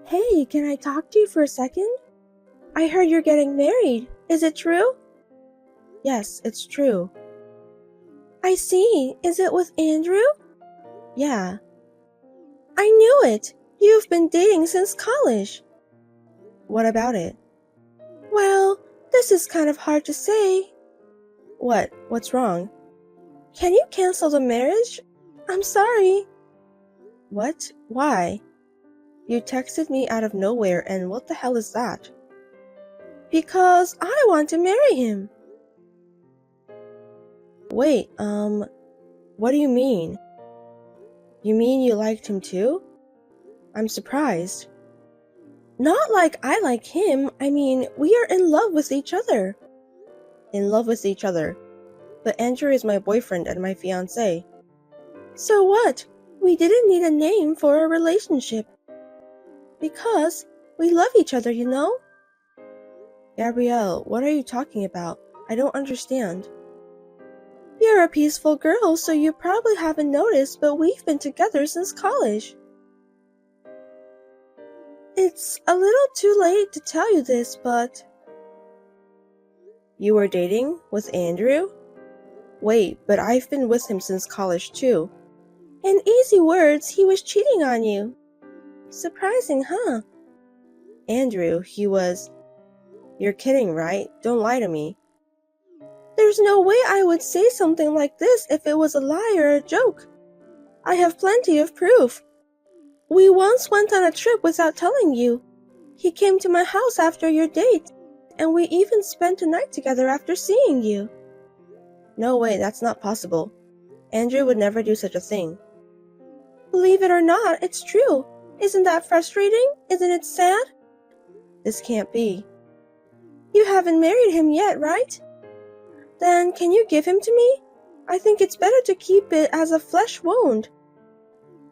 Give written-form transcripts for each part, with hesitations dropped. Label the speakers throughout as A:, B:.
A: Hey, can I talk to you for a second? I heard you're getting married. Is it true? Yes, it's true. I see. Is it with Andrew? Yeah. I knew it. You've been dating since college. What about it? Well, this is kind of hard to say. What? What's wrong? Can you cancel the marriage? I'm sorry. What? Why? You texted me out of nowhere, and what the hell is that? Because I want to marry him. Wait, what do you mean? You mean you liked him too? I'm surprised. Not like I like him, I mean, we are in love with each other. In love with each other. But Andrew is my boyfriend and my fiancé. So what? We didn't need a name for a relationship. Because we love each other, you know? Gabrielle, what are you talking about? I don't understand. You're a peaceful girl, so you probably haven't noticed, but we've been together since college. It's a little too late to tell you this, but... You were dating with Andrew? Wait, but I've been with him since college too. In easy words, he was cheating on you. Surprising, huh? Andrew, he was... You're kidding, right? Don't lie to me. There's no way I would say something like this if it was a lie or a joke. I have plenty of proof. We once went on a trip without telling you. He came to my house after your date, and we even spent a night together after seeing you. No way, that's not possible. Andrew would never do such a thing. Believe it or not, it's true. Isn't that frustrating? Isn't it sad? This can't be. You haven't married him yet, right? Then can you give him to me? I think it's better to keep it as a flesh wound.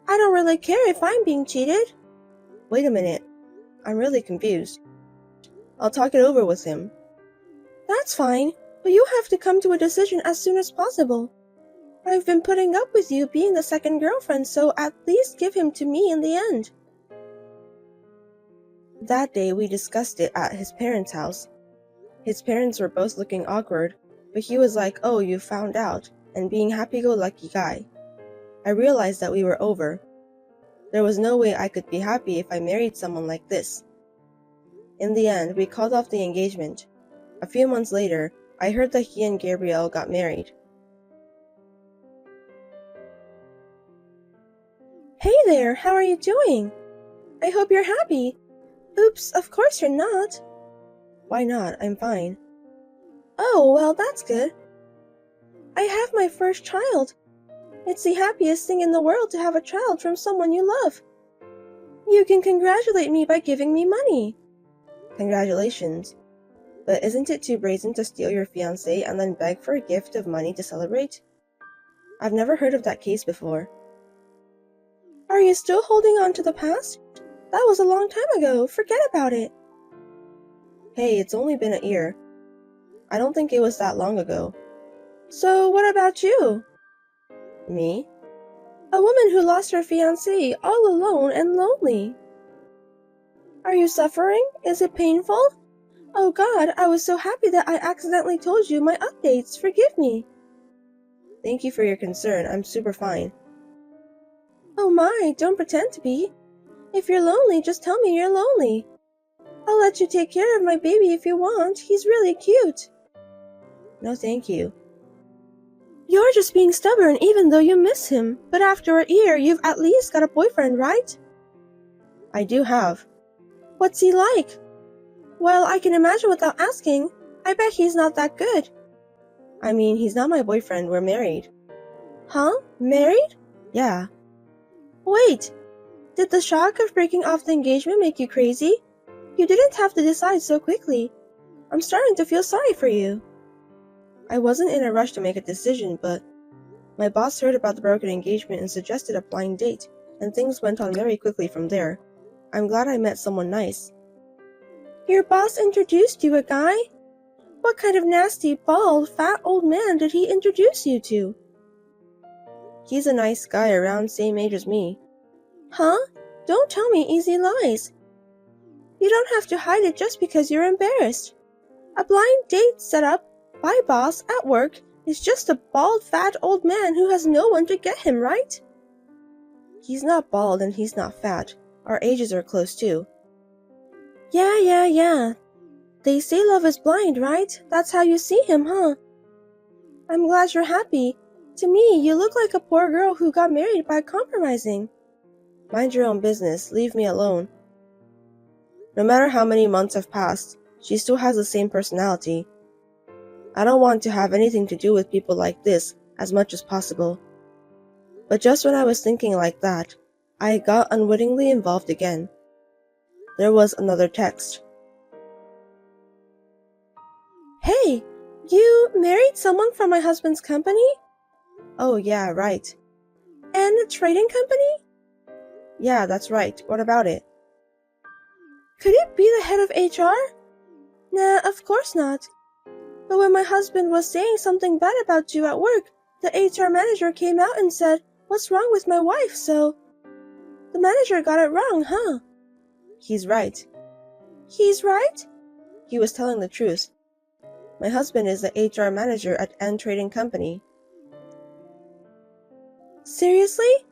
A: I don't really care if I'm being cheated. Wait a minute. I'm really confused. I'll talk it over with him. That's fine, but you have to come to a decision as soon as possible. I've been putting up with you being the second girlfriend, so at least give him to me in the end. That day we discussed it at his parents' house. His parents were both looking awkward, but he was like, "Oh, you found out," and being happy-go-lucky guy. I realized that we were over. There was no way I could be happy if I married someone like this. In the end, we called off the engagement. A few months later, I heard that he and Gabrielle got married. Hey there, how are you doing? I hope you're happy. Oops, of course you're not. Why not? I'm fine. Oh, well, that's good. I have my first child. It's the happiest thing in the world to have a child from someone you love. You can congratulate me by giving me money. Congratulations. But isn't it too brazen to steal your fiancé and then beg for a gift of money to celebrate? I've never heard of that case before. Are you still holding on to the past? That was a long time ago. Forget about it. Hey, it's only been a year. I don't think it was that long ago. So what about you? Me? A woman who lost her fiancé all alone and lonely. Are you suffering? Is it painful? Oh God, I was so happy that I accidentally told you my updates. Forgive me. Thank you for your concern. I'm super fine. Oh my, don't pretend to be. If you're lonely, just tell me you're lonely. I'll let you take care of my baby if you want. He's really cute. No, thank you. You're just being stubborn even though you miss him. But after a year, you've at least got a boyfriend, right? I do have. What's he like? Well, I can imagine without asking. I bet he's not that good. I mean, he's not my boyfriend. We're married. Huh? Married? Yeah. Wait. Did the shock of breaking off the engagement make you crazy? You didn't have to decide so quickly. I'm starting to feel sorry for you. I wasn't in a rush to make a decision, but my boss heard about the broken engagement and suggested a blind date, and things went on very quickly from there. I'm glad I met someone nice. Your boss introduced you a guy? What kind of nasty, bald, fat old man did he introduce you to? He's a nice guy around same age as me. Huh? Don't tell me easy lies. You don't have to hide it just because you're embarrassed. A blind date set up by boss at work is just a bald, fat old man who has no one to get him, right? He's not bald and he's not fat. Our ages are close too. Yeah. They say love is blind, right? That's how you see him, huh? I'm glad you're happy. To me, you look like a poor girl who got married by compromising. Mind your own business. Leave me alone. No matter how many months have passed, she still has the same personality. I don't want to have anything to do with people like this as much as possible. But just when I was thinking like that, I got unwittingly involved again. There was another text. Hey, you married someone from my husband's company? Oh yeah, right. And a trading company? Yeah, that's right. What about it? Could it be the head of HR? Nah, of course not. But when my husband was saying something bad about you at work, the HR manager came out and said, "What's wrong with my wife?" So the manager got it wrong, huh? He's right. He's right? He was telling the truth. My husband is the HR manager at N Trading Company. Seriously?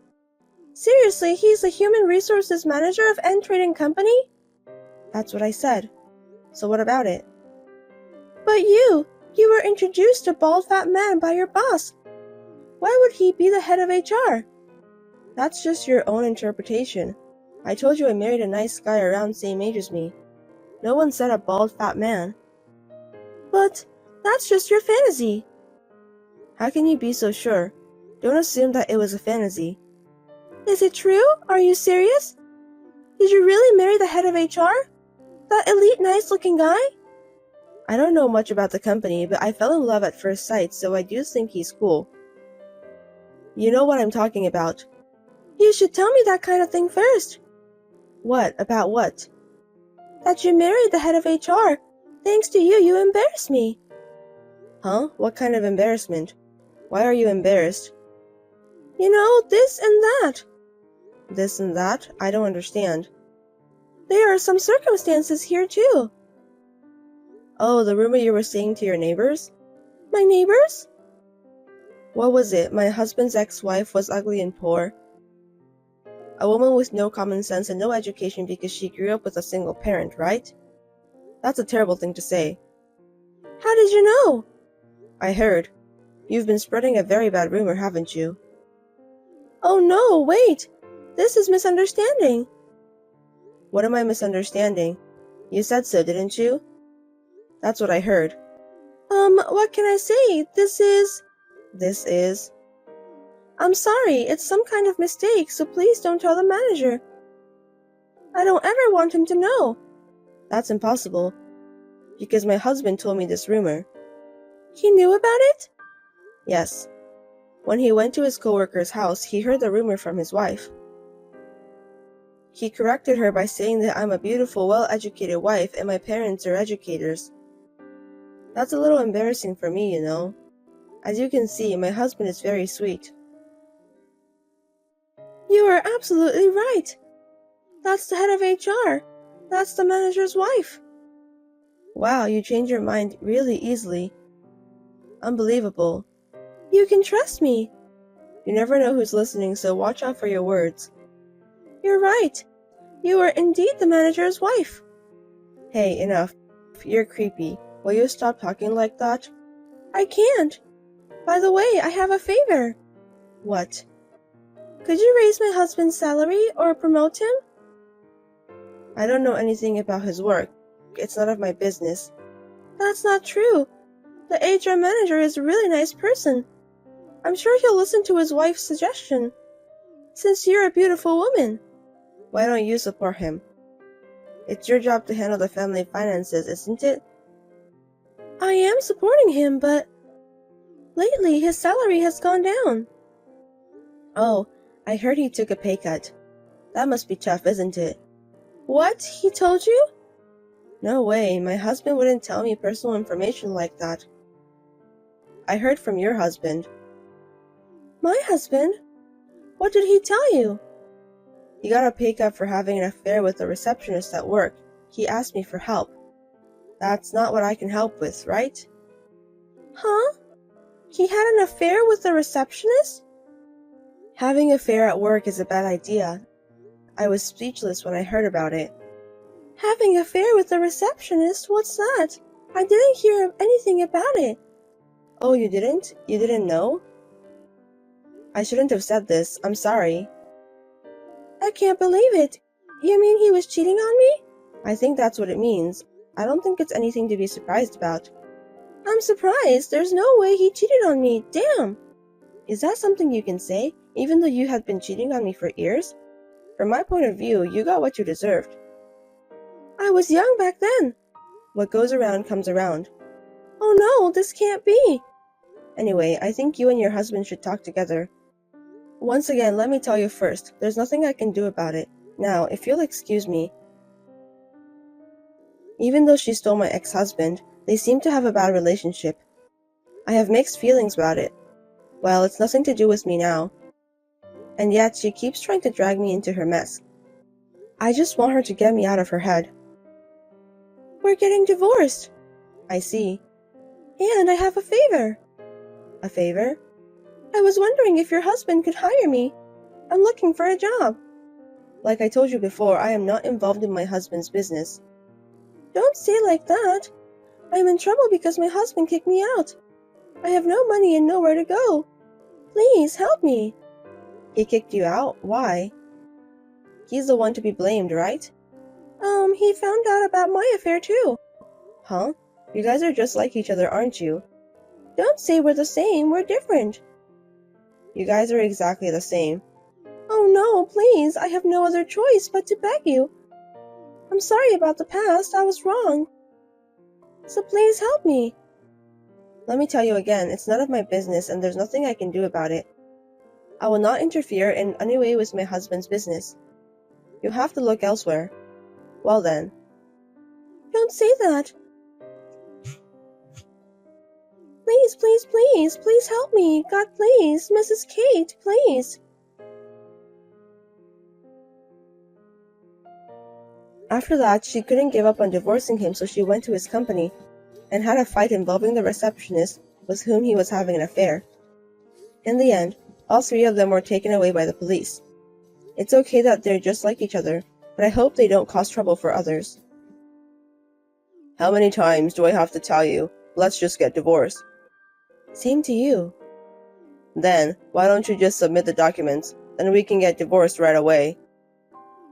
A: Seriously, he's the human resources manager of N Trading Company? That's what I said. So what about it? But you were introduced to bald fat man by your boss. Why would he be the head of HR? That's just your own interpretation. I told you I married a nice guy around same age as me. No one said a bald fat man. But that's just your fantasy. How can you be so sure? Don't assume that it was a fantasy. Is it true? Are you serious? Did you really marry the head of HR? That elite nice-looking guy? I don't know much about the company, but I fell in love at first sight, so I do think he's cool. You know what I'm talking about. You should tell me that kind of thing first. What? About what? That you married the head of HR. Thanks to you, you embarrassed me. Huh? What kind of embarrassment? Why are you embarrassed? You know, this and that. This and that? I don't understand. There are some circumstances here, too. Oh, the rumor you were saying to your neighbors? My neighbors? What was it? My husband's ex-wife was ugly and poor. A woman with no common sense and no education because she grew up with a single parent, right? That's a terrible thing to say. How did you know? I heard. You've been spreading a very bad rumor, haven't you? Oh no, wait! This is misunderstanding. What am I misunderstanding? You said so, didn't you? That's what I heard. What can I say? This is... I'm sorry, it's some kind of mistake, so please don't tell the manager. I don't ever want him to know. That's impossible. Because my husband told me this rumor. He knew about it? Yes. When he went to his coworker's house, he heard the rumor from his wife. He corrected her by saying that I'm a beautiful, well-educated wife and my parents are educators. That's a little embarrassing for me, you know. As you can see, my husband is very sweet. You are absolutely right. That's the head of HR. That's the manager's wife. Wow, you change your mind really easily. Unbelievable. You can trust me. You never know who's listening, so watch out for your words. You're right. You are indeed the manager's wife. Hey, enough. You're creepy. Will you stop talking like that? I can't. By the way, I have a favor. What? Could you raise my husband's salary or promote him? I don't know anything about his work. It's none of my business. That's not true. The HR manager is a really nice person. I'm sure he'll listen to his wife's suggestion. Since you're a beautiful woman. Why don't you support him? It's your job to handle the family finances, isn't it? I am supporting him, but lately his salary has gone down. Oh, I heard he took a pay cut. That must be tough, isn't it? What? He told you? No way, my husband wouldn't tell me personal information like that. I heard from your husband. My husband? What did he tell you? He got a pay cut for having an affair with a receptionist at work. He asked me for help. That's not what I can help with, right? Huh? He had an affair with the receptionist? Having an affair at work is a bad idea. I was speechless when I heard about it. Having an affair with the receptionist? What's that? I didn't hear anything about it. Oh, you didn't? You didn't know? I shouldn't have said this. I'm sorry. I can't believe it. You mean he was cheating on me? I think that's what it means. I don't think it's anything to be surprised about. I'm surprised. There's no way he cheated on me. Damn. Is that something you can say, even though you had been cheating on me for years? From my point of view, you got what you deserved. I was young back then. What goes around comes around. Oh no, this can't be. Anyway, I think you and your husband should talk together. Once again, let me tell you first, there's nothing I can do about it. Now, if you'll excuse me. Even though she stole my ex-husband, they seem to have a bad relationship. I have mixed feelings about it. Well, it's nothing to do with me now. And yet, she keeps trying to drag me into her mess. I just want her to get me out of her head. We're getting divorced. I see. And I have a favor. A favor? I was wondering if your husband could hire me. I'm looking for a job. Like I told you before, I am not involved in my husband's business. Don't say like that. I'm in trouble because my husband kicked me out. I have no money and nowhere to go. Please help me. He kicked you out? Why? He's the one to be blamed, right? He found out about my affair too. Huh? You guys are just like each other, aren't you? Don't say we're the same, we're different. You guys are exactly the same. Oh no, please, I have no other choice but to beg you. I'm sorry about the past, I was wrong. So please help me. Let me tell you again, it's none of my business and there's nothing I can do about it. I will not interfere in any way with my husband's business. You'll have to look elsewhere. Well then. Don't say that. Please, please, please, please help me. God, please. Mrs. Kate, please. After that, she couldn't give up on divorcing him, so she went to his company and had a fight involving the receptionist with whom he was having an affair. In the end, all three of them were taken away by the police. It's okay that they're just like each other, but I hope they don't cause trouble for others. How many times do I have to tell you, let's just get divorced? Same to you. Then, why don't you just submit the documents, then we can get divorced right away.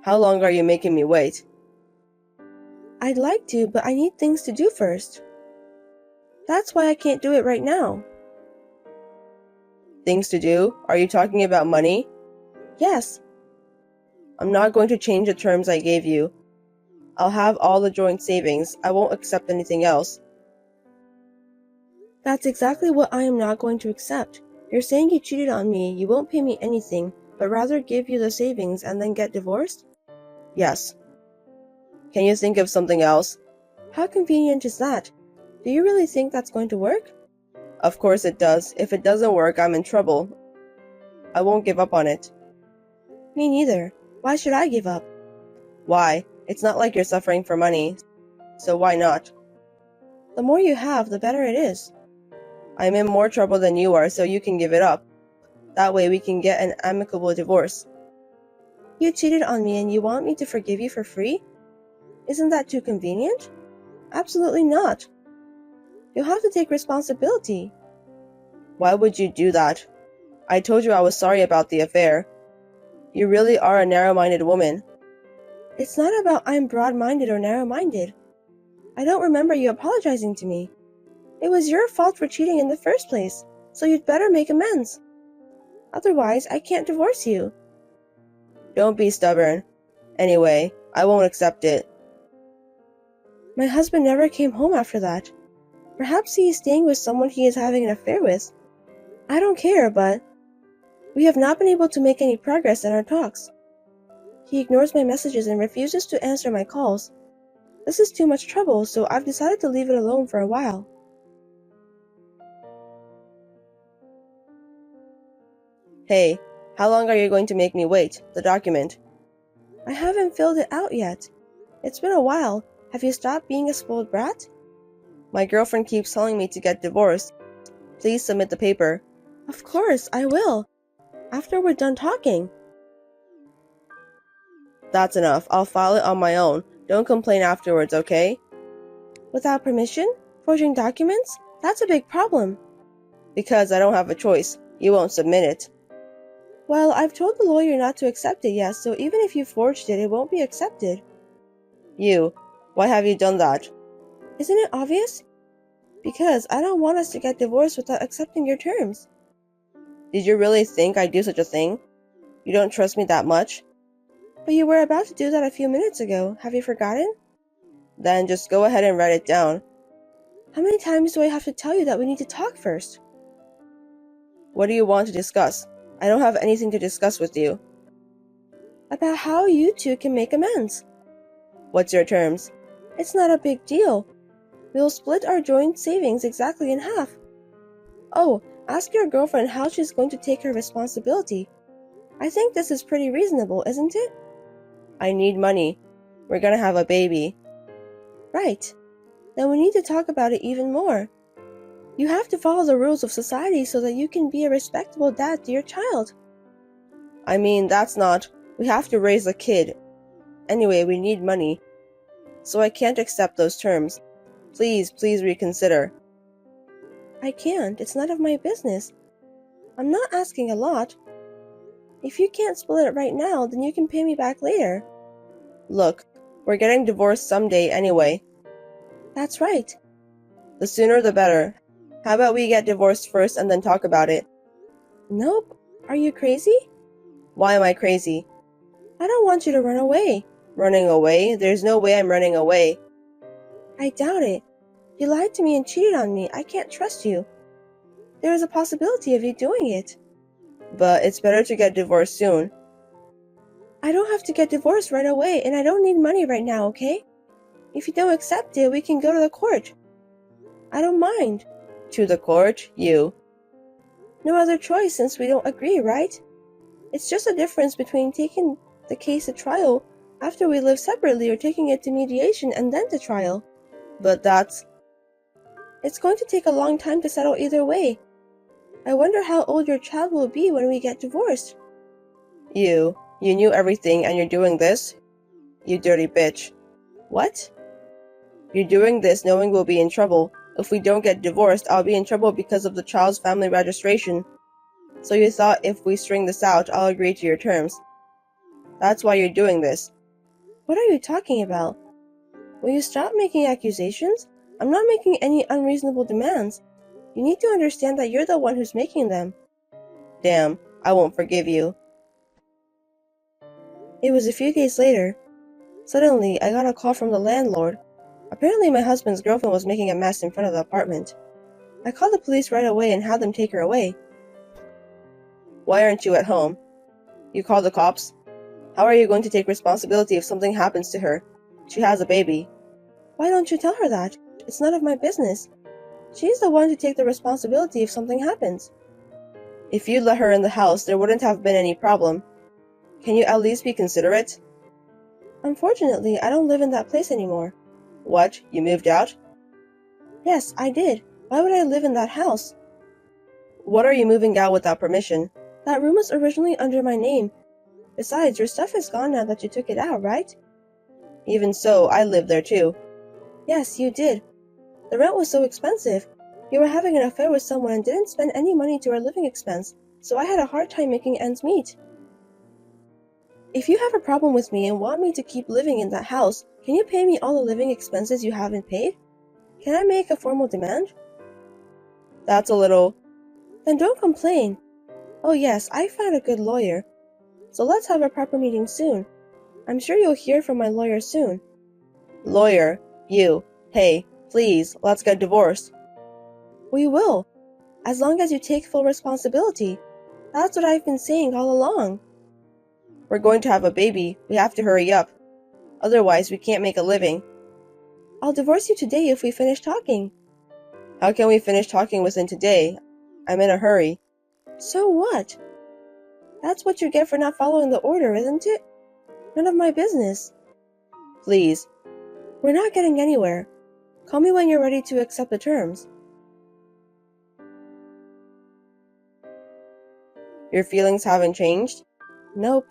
A: How long are you making me wait? I'd like to, but I need things to do first. That's why I can't do it right now. Things to do? Are you talking about money? Yes. I'm not going to change the terms I gave you. I'll have all the joint savings. I won't accept anything else. That's exactly what I am not going to accept. You're saying you cheated on me, you won't pay me anything, but rather give you the savings and then get divorced? Yes. Can you think of something else? How convenient is that? Do you really think that's going to work? Of course it does. If it doesn't work, I'm in trouble. I won't give up on it. Me neither. Why should I give up? Why? It's not like you're suffering for money, so why not? The more you have, the better it is. I'm in more trouble than you are, so you can give it up. That way we can get an amicable divorce. You cheated on me and you want me to forgive you for free? Isn't that too convenient? Absolutely not. You'll have to take responsibility. Why would you do that? I told you I was sorry about the affair. You really are a narrow-minded woman. It's not about I'm broad-minded or narrow-minded. I don't remember you apologizing to me. It was your fault for cheating in the first place, so you'd better make amends. Otherwise, I can't divorce you. Don't be stubborn. Anyway, I won't accept it. My husband never came home after that. Perhaps he is staying with someone he is having an affair with. I don't care, but we have not been able to make any progress in our talks. He ignores my messages and refuses to answer my calls. This is too much trouble, so I've decided to leave it alone for a while. Hey, how long are you going to make me wait? The document. I haven't filled it out yet. It's been a while. Have you stopped being a spoiled brat? My girlfriend keeps telling me to get divorced. Please submit the paper. Of course, I will. After we're done talking. That's enough. I'll file it on my own. Don't complain afterwards, okay? Without permission? Forging documents? That's a big problem. Because I don't have a choice. You won't submit it. Well, I've told the lawyer not to accept it yet, so even if you forged it, it won't be accepted. Why have you done that? Isn't it obvious? Because I don't want us to get divorced without accepting your terms. Did you really think I'd do such a thing? You don't trust me that much? But you were about to do that a few minutes ago. Have you forgotten? Then just go ahead and write it down. How many times do I have to tell you that we need to talk first? What do you want to discuss? I don't have anything to discuss with you. About how you two can make amends. What's your terms? It's not a big deal. We'll split our joint savings exactly in half. Oh, ask your girlfriend how she's going to take her responsibility. I think this is pretty reasonable, isn't it? I need money. We're gonna have a baby. Right. Then we need to talk about it even more. You have to follow the rules of society so that you can be a respectable dad to your child. I mean, that's not... We have to raise a kid. Anyway, we need money. So I can't accept those terms. Please reconsider. I can't. It's none of my business. I'm not asking a lot. If you can't split it right now, then you can pay me back later. Look, we're getting divorced someday anyway. That's right. The sooner the better. How about we get divorced first and then talk about it? Nope. Are you crazy? Why am I crazy? I don't want you to run away. Running away? There's no way I'm running away. I doubt it. You lied to me and cheated on me. I can't trust you. There is a possibility of you doing it. But it's better to get divorced soon. I don't have to get divorced right away, and I don't need money right now, okay? If you don't accept it, we can go to the court. I don't mind. To the court? You. No other choice since we don't agree, right? It's just a difference between taking the case to trial after we live separately or taking it to mediation and then to trial. But that's... It's going to take a long time to settle either way. I wonder how old your child will be when we get divorced. You knew everything and you're doing this? You dirty bitch. What? You're doing this knowing we'll be in trouble. If we don't get divorced, I'll be in trouble because of the child's family registration. So you thought if we string this out, I'll agree to your terms. That's why you're doing this. What are you talking about? Will you stop making accusations? I'm not making any unreasonable demands. You need to understand that you're the one who's making them. Damn, I won't forgive you. It was a few days later. Suddenly, I got a call from the landlord. Apparently, my husband's girlfriend was making a mess in front of the apartment. I called the police right away and had them take her away. Why aren't you at home? You called the cops? How are you going to take responsibility if something happens to her? She has a baby. Why don't you tell her that? It's none of my business. She's the one to take the responsibility if something happens. If you'd let her in the house, there wouldn't have been any problem. Can you at least be considerate? Unfortunately, I don't live in that place anymore. What? You moved out? Yes, I did. Why would I live in that house? What are you moving out without permission? That room was originally under my name. Besides, your stuff is gone now that you took it out, right? Even so, I lived there too. Yes, you did. The rent was so expensive. You were having an affair with someone and didn't spend any money to our living expense, so I had a hard time making ends meet. If you have a problem with me and want me to keep living in that house, can you pay me all the living expenses you haven't paid? Can I make a formal demand? That's a little... Then don't complain. Oh yes, I found a good lawyer. So let's have a proper meeting soon. I'm sure you'll hear from my lawyer soon. Lawyer? You? Hey, please, let's get divorced. We will, as long as you take full responsibility. That's what I've been saying all along. We're going to have a baby. We have to hurry up. Otherwise, we can't make a living. I'll divorce you today if we finish talking. How can we finish talking within today? I'm in a hurry. So what? That's what you get for not following the order, isn't it? None of my business.
B: Please.
A: We're not getting anywhere. Call me when you're ready to accept the terms.
B: Your feelings haven't changed?
A: Nope.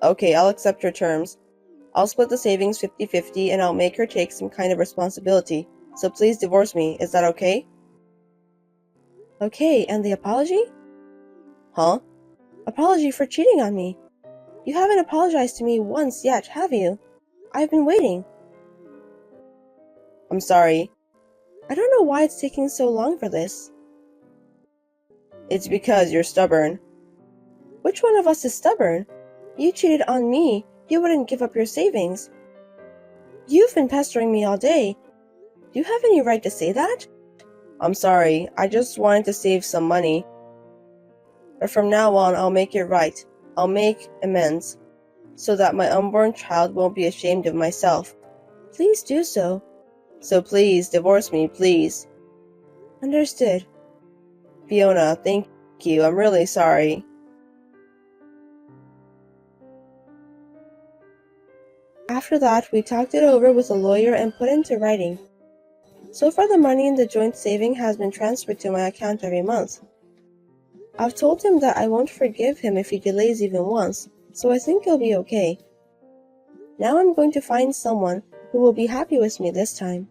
B: Okay, I'll accept your terms. I'll split the savings 50-50 and I'll make her take some kind of responsibility. So please divorce me, is that okay?
A: Okay, and the apology?
B: Huh?
A: Apology for cheating on me. You haven't apologized to me once yet, have you? I've been waiting.
B: I'm sorry.
A: I don't know why it's taking so long for this.
B: It's because you're stubborn.
A: Which one of us is stubborn? You cheated on me. You wouldn't give up your savings. You've been pestering me all day. Do you have any right to say that?
B: I'm sorry, I just wanted to save some money. But from now on, I'll make it right. I'll make amends, so that my unborn child won't be ashamed of myself.
A: Please do so.
B: So please, divorce me, please.
A: Understood.
B: Fiona, thank you. I'm really sorry.
A: After that, we talked it over with a lawyer and put it into writing. So far, the money in the joint saving has been transferred to my account every month. I've told him that I won't forgive him if he delays even once, so I think he'll be okay. Now I'm going to find someone who will be happy with me this time.